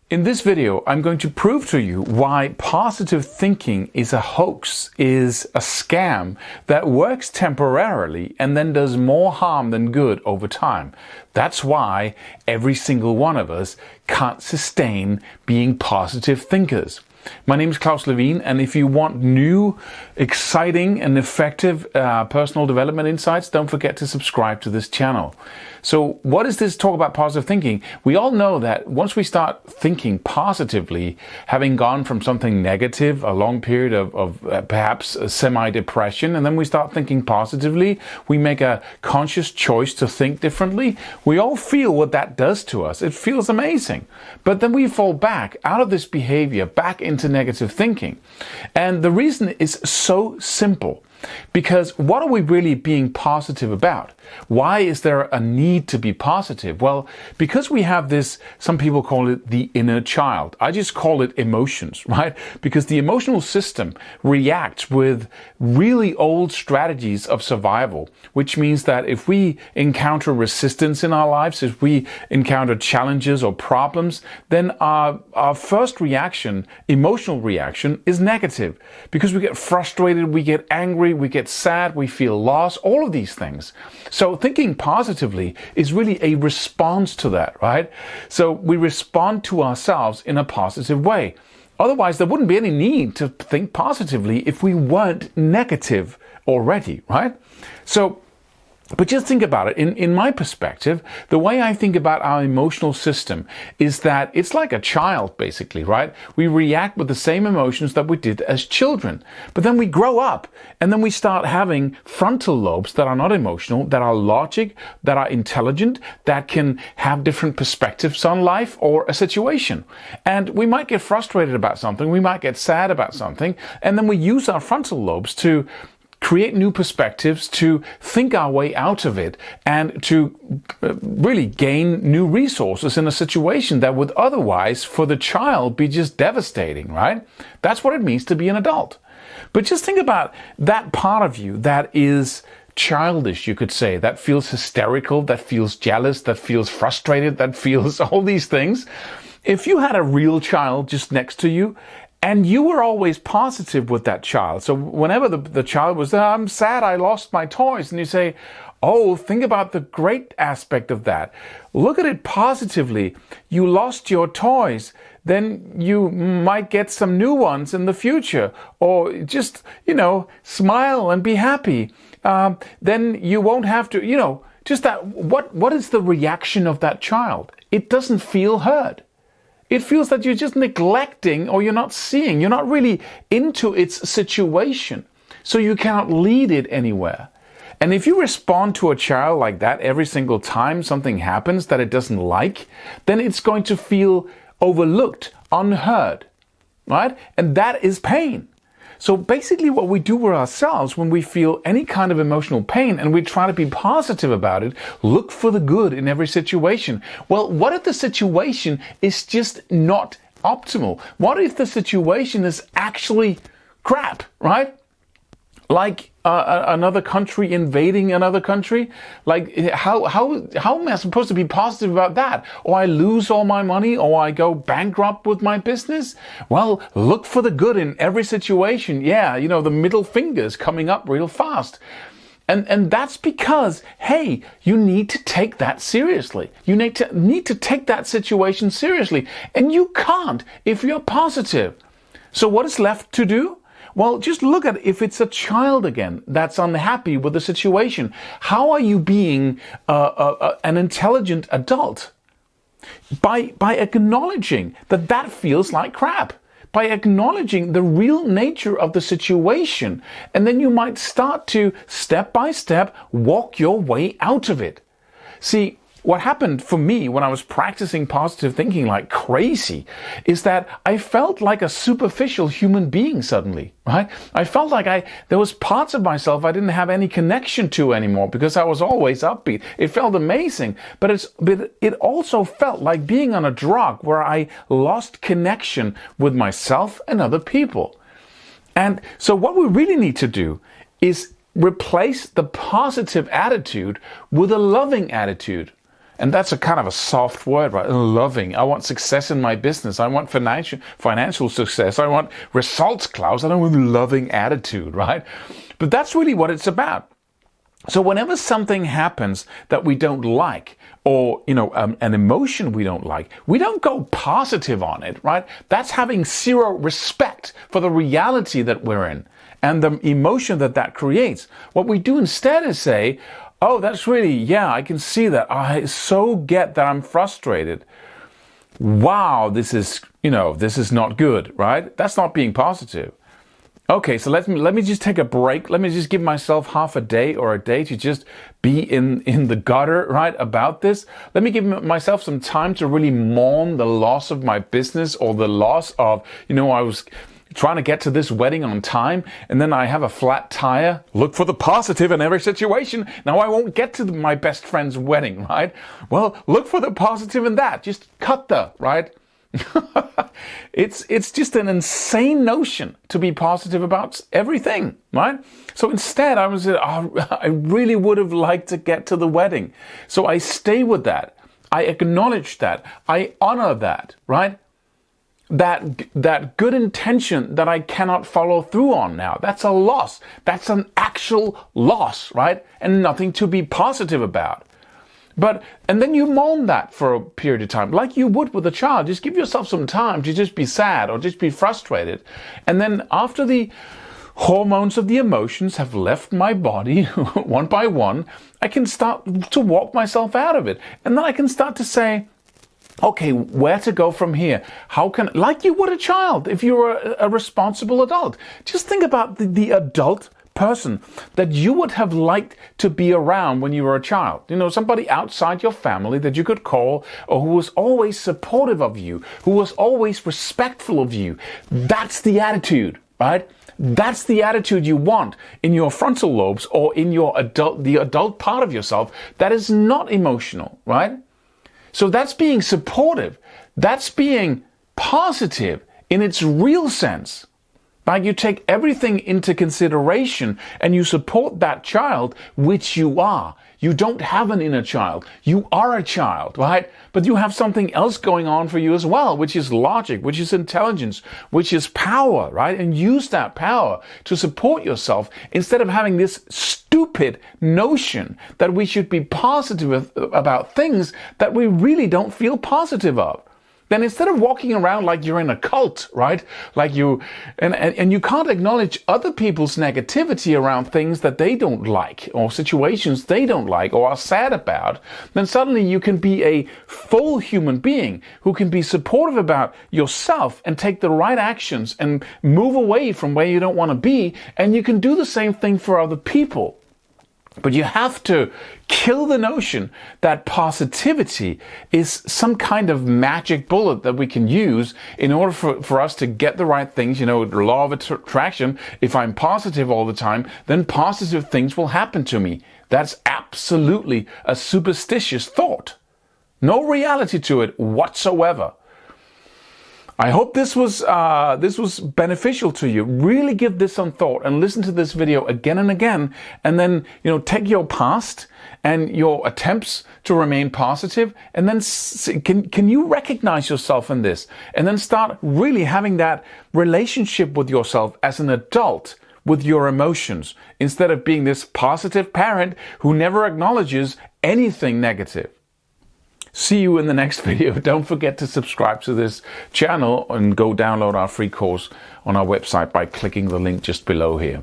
In this video, I'm going to prove to you why positive thinking is a hoax, is a scam that works temporarily and then does more harm than good over time. That's why every single one of us can't sustain being positive thinkers. My name is Claus Levin, and if you want new, exciting and effective personal development insights, don't forget to subscribe to this channel. So what is this talk about positive thinking? We all know that once we start thinking positively, having gone from something negative, a long period of perhaps semi-depression, and then we start thinking positively, we make a conscious choice to think differently. We all feel what that does to us. It feels amazing. But then we fall back out of this behavior, back into negative thinking. And the reason is so simple. Because what are we really being positive about? Why is there a need to be positive? Well, because we have this, some people call it the inner child. I just call it emotions, right? Because the emotional system reacts with really old strategies of survival, which means that if we encounter resistance in our lives, if we encounter challenges or problems, then our first reaction, emotional reaction, is negative. Because we get frustrated, we get angry, we get sad, we feel lost, all of these things. So thinking positively is really a response to that, right? So we respond to ourselves in a positive way. Otherwise, there wouldn't be any need to think positively if we weren't negative already, right? But just think about it. In my perspective, the way I think about our emotional system is that it's like a child, basically, right? We react with the same emotions that we did as children. But then we grow up and then we start having frontal lobes that are not emotional, that are logic, that are intelligent, that can have different perspectives on life or a situation. And we might get frustrated about something. We might get sad about something. And then we use our frontal lobes to create new perspectives, to think our way out of it, and to really gain new resources in a situation that would otherwise, for the child, be just devastating, right? That's what it means to be an adult. But just think about that part of you that is childish, you could say, that feels hysterical, that feels jealous, that feels frustrated, that feels all these things. If you had a real child just next to you, and you were always positive with that child. So whenever the child was, I'm sad, I lost my toys. And you say, oh, think about the great aspect of that. Look at it positively. You lost your toys. Then you might get some new ones in the future. Or just, smile and be happy. Then you won't have to, just that. What is the reaction of that child? It doesn't feel heard. It feels that you're just neglecting, or you're not seeing, you're not really into its situation. So you cannot lead it anywhere. And if you respond to a child like that every single time something happens that it doesn't like, then it's going to feel overlooked, unheard, right? And that is pain. So basically what we do with ourselves when we feel any kind of emotional pain and we try to be positive about it, look for the good in every situation. Well, what if the situation is just not optimal? What if the situation is actually crap, right? Like another country invading another country? Like how am I supposed to be positive about that? Or I lose all my money, or I go bankrupt with my business? Well, look for the good in every situation. Yeah, the middle finger's coming up real fast. And that's because, hey, you need to take that seriously. You need to take that situation seriously. And you can't if you're positive. So what is left to do? Well, just look at if it's a child again that's unhappy with the situation. How are you being an intelligent adult? By acknowledging that feels like crap. By acknowledging the real nature of the situation. And then you might start to, step by step, walk your way out of it. See, what happened for me when I was practicing positive thinking like crazy is that I felt like a superficial human being suddenly, right? I felt like there was parts of myself I didn't have any connection to anymore because I was always upbeat. It felt amazing, but it also felt like being on a drug where I lost connection with myself and other people. And so what we really need to do is replace the positive attitude with a loving attitude. And that's a kind of a soft word, right? Loving. I want success in my business. I want financial success. I want results, Claus. I don't want a loving attitude, right? But that's really what it's about. So whenever something happens that we don't like, or, an emotion we don't like, we don't go positive on it, right? That's having zero respect for the reality that we're in and the emotion that creates. What we do instead is say, oh, that's really, yeah, I can see that. I so get that I'm frustrated. Wow, this is not good, right? That's not being positive. Okay, so let me just take a break. Let me just give myself half a day or a day to just be in the gutter, right, about this. Let me give myself some time to really mourn the loss of my business, or the loss of, I was trying to get to this wedding on time, and then I have a flat tire. Look for the positive in every situation. Now I won't get to my best friend's wedding, right? Well, look for the positive in that. Just cut right? It's just an insane notion to be positive about everything, right? So instead, I really would have liked to get to the wedding. So I stay with that. I acknowledge that. I honor that, right? That good intention that I cannot follow through on now. That's a loss. That's an actual loss, right? And nothing to be positive about. And then you mourn that for a period of time, like you would with a child. Just give yourself some time to just be sad or just be frustrated. And then after the hormones of the emotions have left my body one by one, I can start to walk myself out of it. And then I can start to say, okay, where to go from here? Like you would a child, if you're a responsible adult. Just think about the adult person that you would have liked to be around when you were a child. Somebody outside your family that you could call, or who was always supportive of you, who was always respectful of you. That's the attitude, right? That's the attitude you want in your frontal lobes, or in the adult part of yourself that is not emotional, right? So that's being supportive. That's being positive in its real sense. Like you take everything into consideration and you support that child, which you are. You don't have an inner child. You are a child, right? But you have something else going on for you as well, which is logic, which is intelligence, which is power, right? And use that power to support yourself instead of having this stupid notion that we should be positive about things that we really don't feel positive of. Then instead of walking around like you're in a cult, right? Like and you can't acknowledge other people's negativity around things that they don't like, or situations they don't like or are sad about, then suddenly you can be a full human being who can be supportive about yourself and take the right actions and move away from where you don't want to be, and you can do the same thing for other people. But you have to kill the notion that positivity is some kind of magic bullet that we can use in order for us to get the right things. The law of attraction. If I'm positive all the time, then positive things will happen to me. That's absolutely a superstitious thought. No reality to it whatsoever. I hope this was beneficial to you. Really give this some thought and listen to this video again and again, and then take your past and your attempts to remain positive, and then can you recognize yourself in this, and then start really having that relationship with yourself as an adult with your emotions, instead of being this positive parent who never acknowledges anything negative. See you in the next video. Don't forget to subscribe to this channel and go download our free course on our website by clicking the link just below here.